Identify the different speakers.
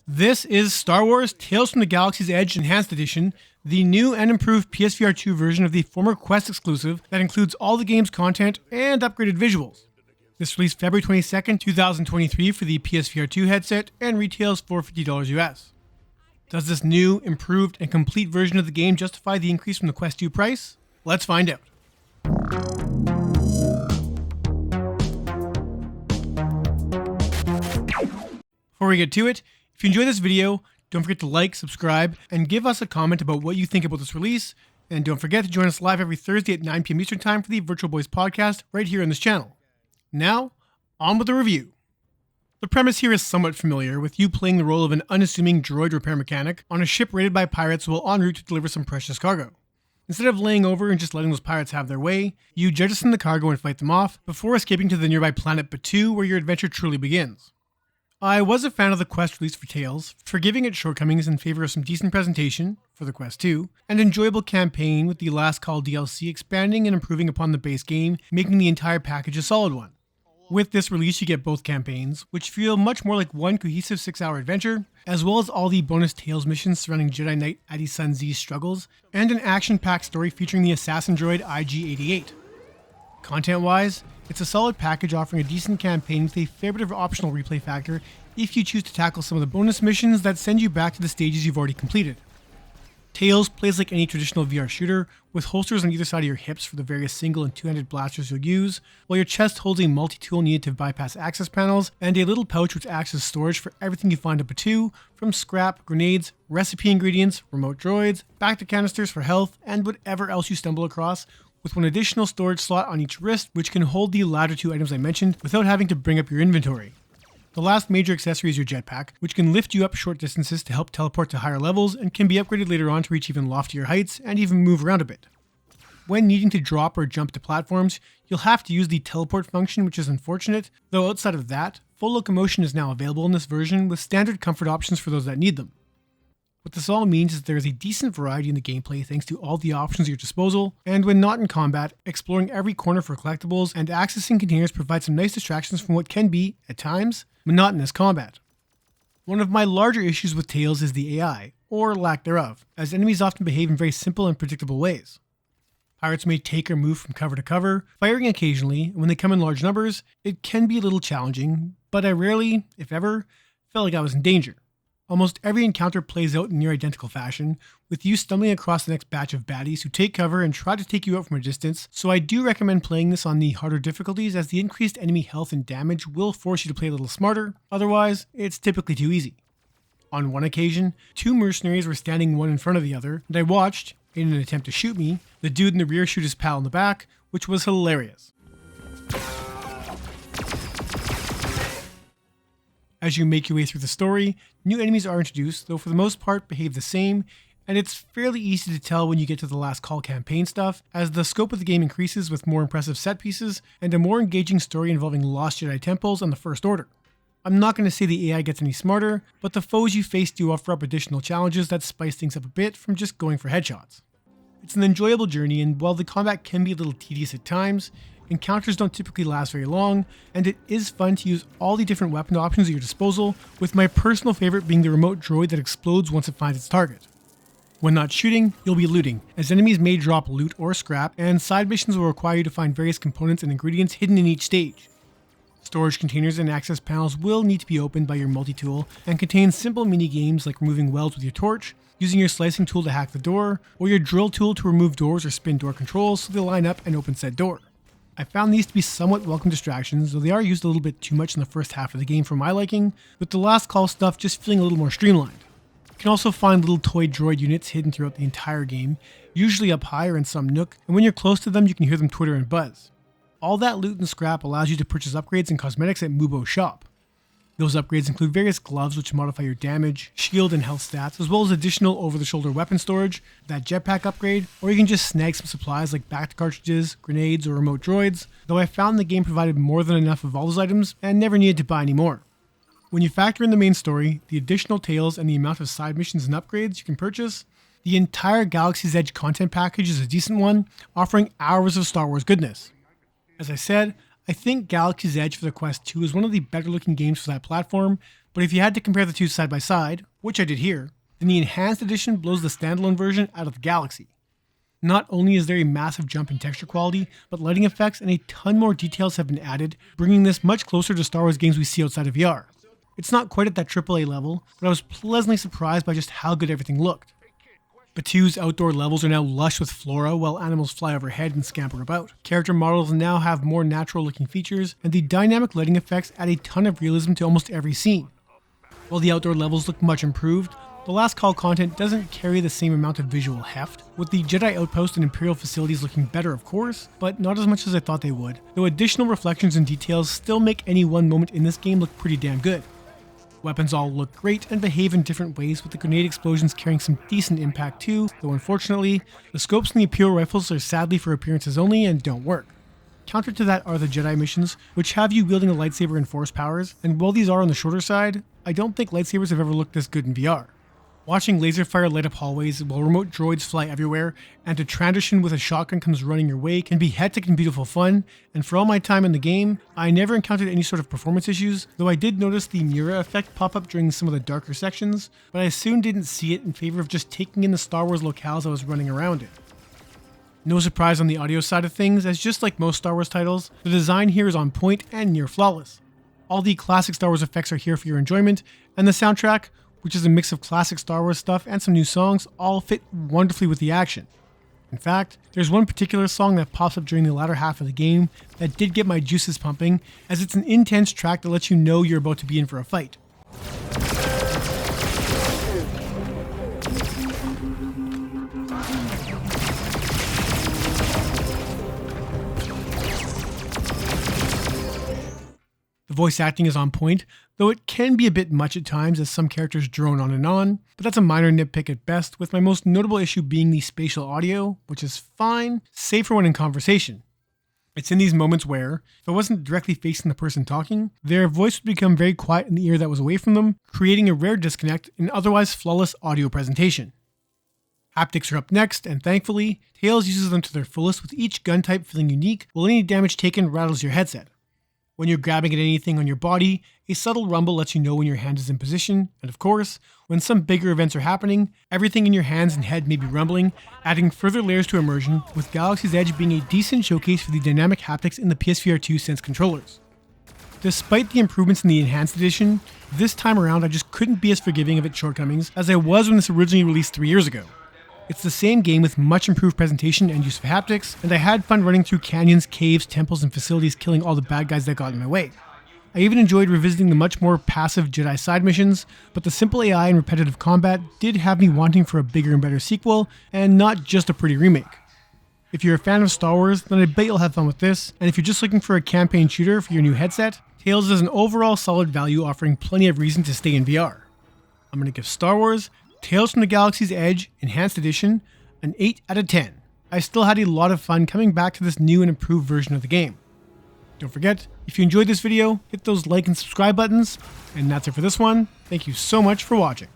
Speaker 1: This is Star Wars Tales from the Galaxy's Edge Enhanced Edition, the new and improved PSVR 2 version of the former Quest exclusive that includes all the game's content and upgraded visuals. This released February 22nd, 2023 for the PSVR 2 headset and retails for $50 US. Does this new, improved, and complete version of the game justify the increase from the Quest 2 price? Let's find out. Before we get to it, if you enjoyed this video, don't forget to like, subscribe, and give us a comment about what you think about this release. And don't forget to join us live every Thursday at 9 p.m. Eastern Time for the Virtual Boys podcast right here on this channel. Now, on with the review. The premise here is somewhat familiar, with you playing the role of an unassuming droid repair mechanic on a ship raided by pirates while en route to deliver some precious cargo. Instead of laying over and just letting those pirates have their way, you jettison the cargo and fight them off before escaping to the nearby planet Batuu, where your adventure truly begins. I was a fan of the Quest release for Tales, forgiving its shortcomings in favor of some decent presentation for the Quest 2, and enjoyable campaign with the Last Call DLC expanding and improving upon the base game, making the entire package a solid one. With this release you get both campaigns, which feel much more like one cohesive 6-hour adventure, as well as all the bonus Tales missions surrounding Jedi Knight Adi Sun Z's struggles, and an action-packed story featuring the assassin droid IG-88. Content-wise, it's a solid package offering a decent campaign with a fair bit of optional replay factor if you choose to tackle some of the bonus missions that send you back to the stages you've already completed. Tales plays like any traditional VR shooter, with holsters on either side of your hips for the various single and two-handed blasters you'll use, while your chest holds a multi-tool needed to bypass access panels, and a little pouch which acts as storage for everything you find up Batuu, from scrap, grenades, recipe ingredients, remote droids, back-to canisters for health, and whatever else you stumble across, with one additional storage slot on each wrist which can hold the latter two items I mentioned without having to bring up your inventory. The last major accessory is your jetpack, which can lift you up short distances to help teleport to higher levels and can be upgraded later on to reach even loftier heights and even move around a bit. When needing to drop or jump to platforms, you'll have to use the teleport function, which is unfortunate, though outside of that, full locomotion is now available in this version with standard comfort options for those that need them. What this all means is there is a decent variety in the gameplay thanks to all the options at your disposal, and when not in combat, exploring every corner for collectibles and accessing containers provide some nice distractions from what can be, at times, monotonous combat. One of my larger issues with Tales is the AI, or lack thereof, as enemies often behave in very simple and predictable ways. Pirates may take or move from cover to cover, firing occasionally, and when they come in large numbers, it can be a little challenging, but I rarely, if ever, felt like I was in danger. Almost every encounter plays out in near identical fashion, with you stumbling across the next batch of baddies who take cover and try to take you out from a distance, so I do recommend playing this on the harder difficulties as the increased enemy health and damage will force you to play a little smarter, otherwise it's typically too easy. On one occasion, two mercenaries were standing one in front of the other, and I watched, in an attempt to shoot me, the dude in the rear shoot his pal in the back, which was hilarious. As you make your way through the story, new enemies are introduced, though for the most part behave the same, and it's fairly easy to tell when you get to the Last Call campaign stuff, as the scope of the game increases with more impressive set pieces and a more engaging story involving lost Jedi temples and the First Order. I'm not going to say the AI gets any smarter, but the foes you face do offer up additional challenges that spice things up a bit from just going for headshots. It's an enjoyable journey, and while the combat can be a little tedious at times, encounters don't typically last very long, and it is fun to use all the different weapon options at your disposal, with my personal favorite being the remote droid that explodes once it finds its target. When not shooting, you'll be looting, as enemies may drop loot or scrap, and side missions will require you to find various components and ingredients hidden in each stage. Storage containers and access panels will need to be opened by your multi-tool and contain simple mini-games like removing welds with your torch, using your slicing tool to hack the door, or your drill tool to remove doors or spin door controls so they line up and open said door. I found these to be somewhat welcome distractions, though they are used a little bit too much in the first half of the game for my liking, with the Last Call stuff just feeling a little more streamlined. You can also find little toy droid units hidden throughout the entire game, usually up high or in some nook, and when you're close to them you can hear them twitter and buzz. All that loot and scrap allows you to purchase upgrades and cosmetics at Mubo's shop. Those upgrades include various gloves which modify your damage, shield, and health stats, as well as additional over-the-shoulder weapon storage, that jetpack upgrade, or you can just snag some supplies like back cartridges, grenades, or remote droids, though I found the game provided more than enough of all those items and never needed to buy any more. When you factor in the main story, the additional tales, and the amount of side missions and upgrades you can purchase, the entire Galaxy's Edge content package is a decent one, offering hours of Star Wars goodness. As I said, I think Galaxy's Edge for the Quest 2 is one of the better looking games for that platform, But if you had to compare the two side by side, which I did here, then the Enhanced Edition blows the standalone version out of the galaxy. Not only is there a massive jump in texture quality, but lighting effects and a ton more details have been added, bringing this much closer to Star Wars games we see outside of VR. It's not quite at that AAA level, but I was pleasantly surprised by just how good everything looked. Batu's outdoor levels are now lush with flora while animals fly overhead and scamper about. Character models now have more natural looking features, and the dynamic lighting effects add a ton of realism to almost every scene. While the outdoor levels look much improved, the Last Call content doesn't carry the same amount of visual heft, with the Jedi Outpost and Imperial facilities looking better of course, but not as much as I thought they would, though additional reflections and details still make any one moment in this game look pretty damn good. Weapons all look great and behave in different ways, with the grenade explosions carrying some decent impact too, though unfortunately, the scopes in the Imperial rifles are sadly for appearances only and don't work. Counter to that are the Jedi missions, which have you wielding a lightsaber and force powers, and while these are on the shorter side, I don't think lightsabers have ever looked this good in VR. Watching laser fire light up hallways while remote droids fly everywhere, and to transition with a shotgun comes running your way can be hectic and beautiful fun, and for all my time in the game, I never encountered any sort of performance issues, though I did notice the Mira effect pop up during some of the darker sections, but I soon didn't see it in favor of just taking in the Star Wars locales I was running around in. No surprise on the audio side of things, as just like most Star Wars titles, the design here is on point and near flawless. All the classic Star Wars effects are here for your enjoyment, and the soundtrack, which is a mix of classic Star Wars stuff and some new songs, all fit wonderfully with the action. In fact, there's one particular song that pops up during the latter half of the game that did get my juices pumping, as it's an intense track that lets you know you're about to be in for a fight. The voice acting is on point, though it can be a bit much at times as some characters drone on, but that's a minor nitpick at best, with my most notable issue being the spatial audio, which is fine, save for when in conversation. It's in these moments where, if I wasn't directly facing the person talking, their voice would become very quiet in the ear that was away from them, creating a rare disconnect in otherwise flawless audio presentation. Haptics are up next, and thankfully, Tails uses them to their fullest, with each gun type feeling unique, while any damage taken rattles your headset. When you're grabbing at anything on your body, a subtle rumble lets you know when your hand is in position, and of course, when some bigger events are happening, everything in your hands and head may be rumbling, adding further layers to immersion, with Galaxy's Edge being a decent showcase for the dynamic haptics in the PSVR 2 Sense controllers. Despite the improvements in the Enhanced Edition, this time around I just couldn't be as forgiving of its shortcomings as I was when this originally released 3 years ago. It's the same game with much improved presentation and use of haptics, and I had fun running through canyons, caves, temples, and facilities killing all the bad guys that got in my way. I even enjoyed revisiting the much more passive Jedi side missions, but the simple AI and repetitive combat did have me wanting for a bigger and better sequel, and not just a pretty remake. If you're a fan of Star Wars, then I bet you'll have fun with this, and if you're just looking for a campaign shooter for your new headset, Tails is an overall solid value offering plenty of reason to stay in VR. I'm going to give Star Wars Tales from the Galaxy's Edge Enhanced Edition an 8 out of 10. I still had a lot of fun coming back to this new and improved version of the game. Don't forget, if you enjoyed this video, hit those like and subscribe buttons, and that's it for this one. Thank you so much for watching.